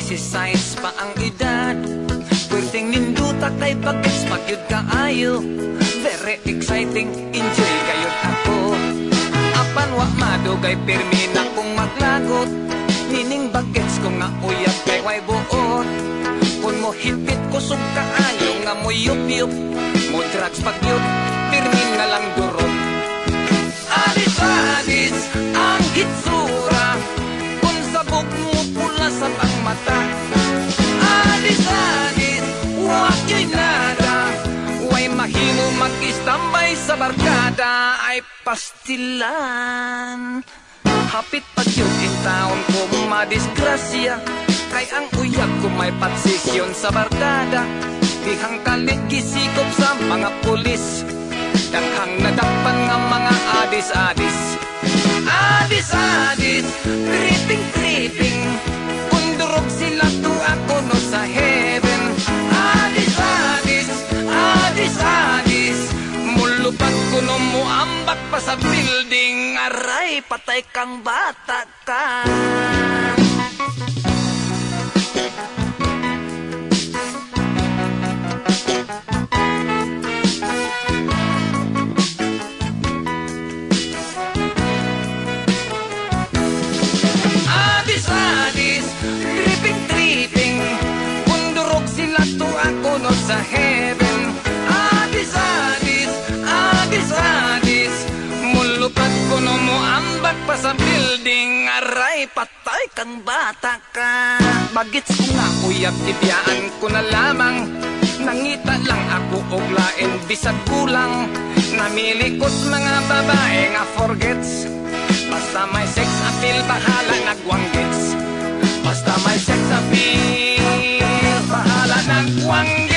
16 pa ang edad. Pwedeng ninduta kay bagets magyud kaayo. Very exciting, enjoy kayod ako. Apan wa madugay pirmi na kung maglagot. Nining bagets kung nauyab kay way buot. Kung mo hipit kusog kaayo nga mo yup-yup. Mo drugs pagyud, pirmi na lang durot. Adis-adis ang hitsura. Kung sabog mo pula sa pangmata. Adis-adis, wag yo'y nada. Way mahimo mag-istambay sa barkada. Ay pastilan. Hapit pag yun in taon ko madisgrasya. Kay ang uyab ko may patsisyon sa barkada. Dihang kalit gisikop sa mga pulis. Daghang nadakpan nga mga adis-adis. Adis-adis, tripping-tripping. Undurog sila to ako no sa heaven. Adis-adis, adis-adis. Mulupad ko no mo ambak pa sa building. Aray, patay kang bata ka. Sa heaven, adis-adis, adis-adis. Mulupad ko no mo ambak pa sa building. Aray, patay kang bata ka. Bagits ko nga uyab, tibiyaan ko na lamang. Nangita lang ako og lain, bisag kulang. Namilikot mga babae nga forgets. Basta may sex appeal, bahala nagwanggets. Basta may sex appeal, bahala nagwanggets.